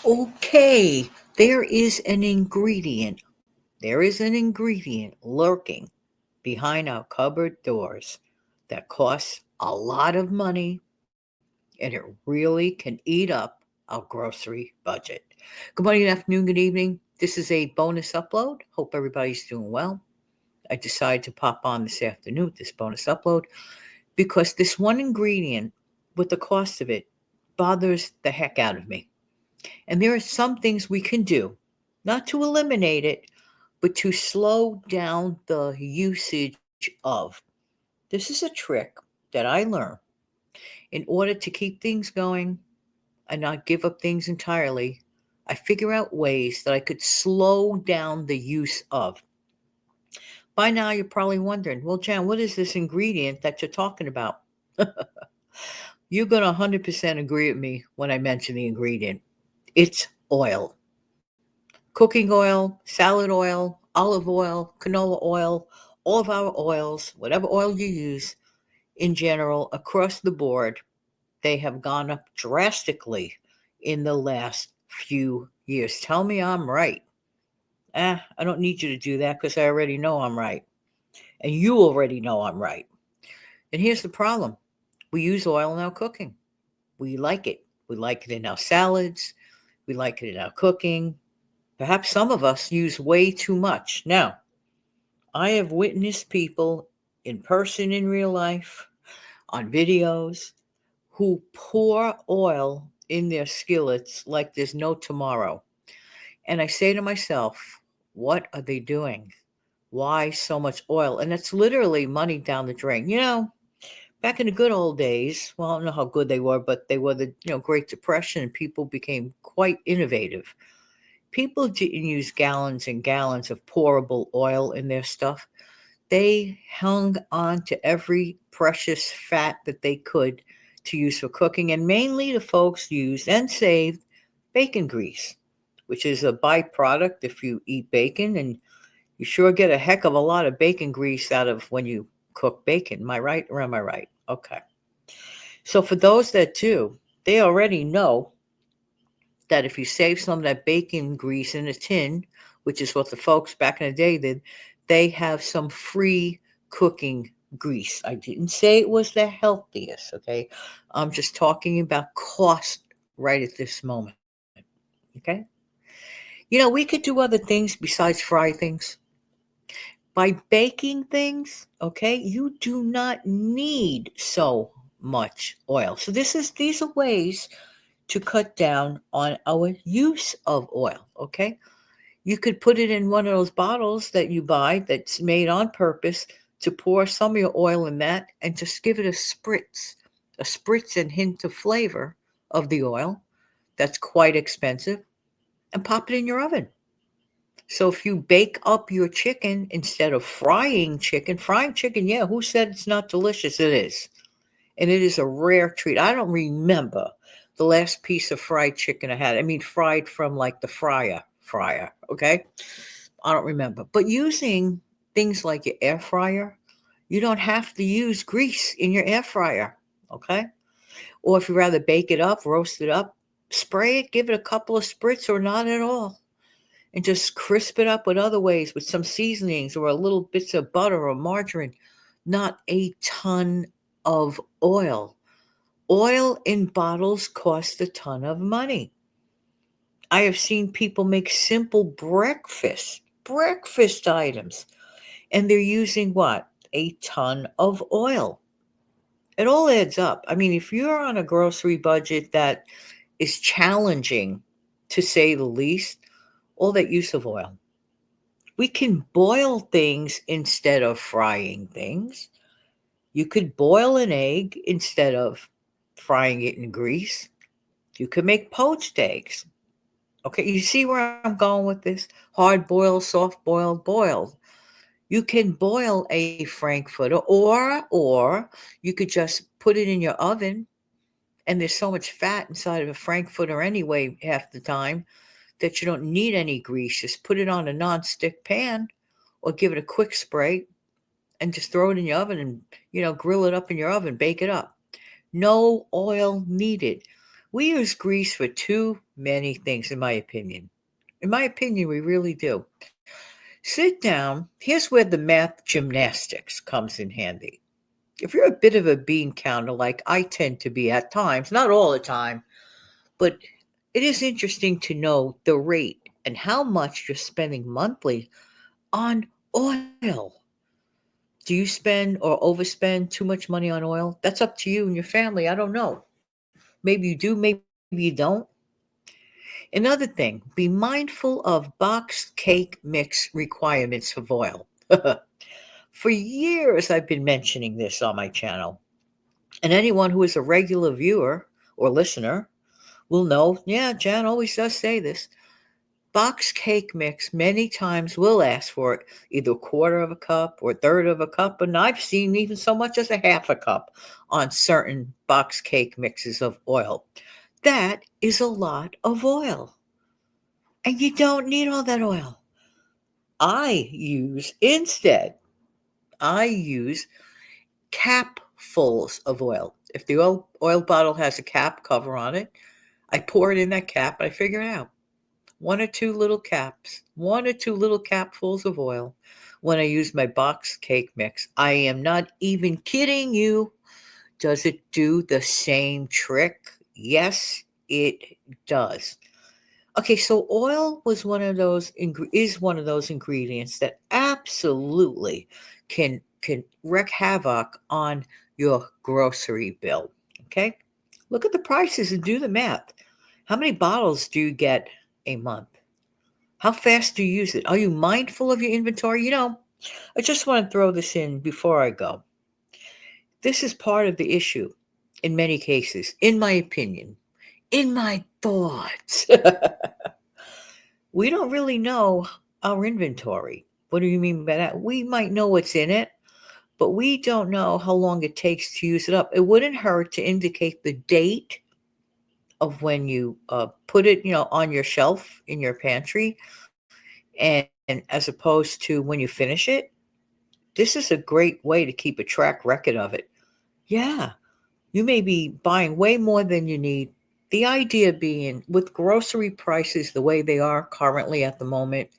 Okay, there is an ingredient. There is an ingredient lurking behind our cupboard doors that costs a lot of money and it really can eat up our grocery budget. Good morning, good afternoon, good evening. This is a bonus upload. Hope everybody's doing well. I decided to pop on this afternoon, this bonus upload, because this one ingredient with the cost of it bothers the heck out of me. And there are some things we can do, not to eliminate it, but to slow down the usage of. This is a trick that I learned in order to keep things going and not give up things entirely. I figure out ways that I could slow down the use of. By now, you're probably wondering, well, Jan, what is this ingredient that you're talking about? You're going to 100% agree with me when I mention the ingredient. It's oil. Cooking oil, salad oil, olive oil, canola oil, all of our oils, whatever oil you use in general, across the board, they have gone up drastically in the last few years. Tell me I'm right. I don't need you to do that because I already know I'm right. And you already know I'm right. And here's the problem, we use oil in our cooking. We like it. We like it in our salads. We like it in our cooking. Perhaps some of us use way too much. Now, I have witnessed people in person in real life, on videos, who pour oil in their skillets like there's no tomorrow. And I say to myself, what are they doing? Why so much oil? And it's literally money down the drain. Back in the good old days, well, I don't know how good they were, but they were the Great Depression, and people became quite innovative. People didn't use gallons and gallons of pourable oil in their stuff. They hung on to every precious fat that they could to use for cooking, and mainly the folks used and saved bacon grease, which is a byproduct if you eat bacon, and you sure get a heck of a lot of bacon grease out of when you cook bacon. Am I right or am I right? Okay. So for those that do, they already know that if you save some of that bacon grease in a tin, which is what the folks back in the day did, they have some free cooking grease. I didn't say it was the healthiest, okay? I'm just talking about cost right at this moment, okay? We could do other things besides fry things. By baking things, okay, you do not need so much oil. So these are ways to cut down on our use of oil, okay? You could put it in one of those bottles that you buy that's made on purpose to pour some of your oil in that and just give it a spritz and hint of flavor of the oil. That's quite expensive, and pop it in your oven. So if you bake up your chicken instead of frying chicken, yeah, who said it's not delicious? It is. And it is a rare treat. I don't remember the last piece of fried chicken I had. I mean, fried from like the fryer, okay? I don't remember. But using things like your air fryer, you don't have to use grease in your air fryer, okay? Or if you rather bake it up, roast it up, spray it, give it a couple of spritz or not at all. And just crisp it up with other ways with some seasonings or a little bits of butter or margarine. Not a ton of oil. Oil in bottles cost a ton of money. I have seen people make simple breakfast items, and they're using what? A ton of oil. It all adds up. I mean, if you're on a grocery budget that is challenging, to say the least, all that use of oil. We can boil things instead of frying things. You could boil an egg instead of frying it in grease. You could make poached eggs. Okay, you see where I'm going with this? Hard boiled, soft boiled, boiled. You can boil a frankfurter, or you could just put it in your oven, and there's so much fat inside of a frankfurter anyway half the time that you don't need any grease. Just put it on a non-stick pan or give it a quick spray and just throw it in your oven and grill it up in your oven, bake it up. No oil needed. We use grease for too many things, in my opinion. In my opinion, we really do. Sit down. Here's where the math gymnastics comes in handy. If you're a bit of a bean counter, like I tend to be at times, not all the time, but it is interesting to know the rate and how much you're spending monthly on oil. Do you spend or overspend too much money on oil? That's up to you and your family. I don't know. Maybe you do, maybe you don't. Another thing, be mindful of box cake mix requirements for oil. For years, I've been mentioning this on my channel, and anyone who is a regular viewer or listener will know, yeah, Jan always does say this. Box cake mix many times will ask for either a quarter of a cup or a third of a cup, and I've seen even so much as a half a cup on certain box cake mixes of oil. That is a lot of oil, and you don't need all that oil. I use capfuls of oil. If the oil bottle has a cap cover on it, I pour it in that cap. I figure it out. One or two little capfuls of oil when I use my box cake mix. I am not even kidding you. Does it do the same trick? Yes, it does. Okay, so oil is one of those ingredients that absolutely can wreak havoc on your grocery bill. Okay? Look at the prices and do the math. How many bottles do you get a month? How fast do you use it? Are you mindful of your inventory? I just want to throw this in before I go. This is part of the issue in many cases, in my opinion, in my thoughts. We don't really know our inventory. What do you mean by that? We might know what's in it, but we don't know how long it takes to use it up. It wouldn't hurt to indicate the date of when you put it, on your shelf in your pantry, and as opposed to when you finish it. This is a great way to keep a track record of it. Yeah, you may be buying way more than you need. The idea being, with grocery prices the way they are currently at the moment,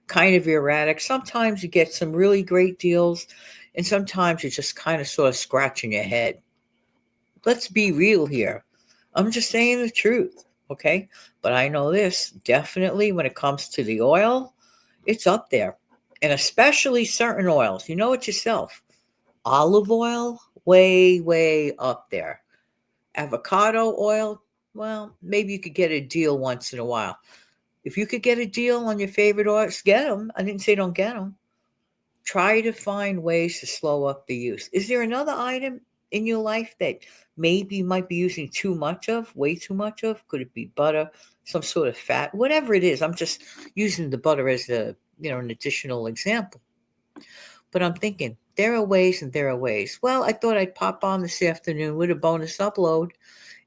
kind of erratic. Sometimes you get some really great deals, and sometimes you're just kind of sort of scratching your head. Let's be real here. I'm just saying the truth, okay? But I know this definitely when it comes to the oil, it's up there. And especially certain oils. You know it yourself. Olive oil, way, way up there. Avocado oil, well, maybe you could get a deal once in a while. If you could get a deal on your favorite oils, get them. I didn't say don't get them. Try to find ways to slow up the use. Is there another item in your life that maybe you might be using too much of, way too much of? Could it be butter, some sort of fat, whatever it is? I'm just using the butter as an additional example. But I'm thinking there are ways and there are ways. Well, I thought I'd pop on this afternoon with a bonus upload,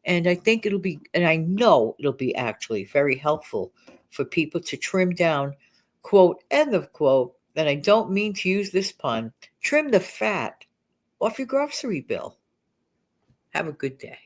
and I know it'll be actually very helpful for people to trim down, quote, end of quote, and I don't mean to use this pun, trim the fat off your grocery bill. Have a good day.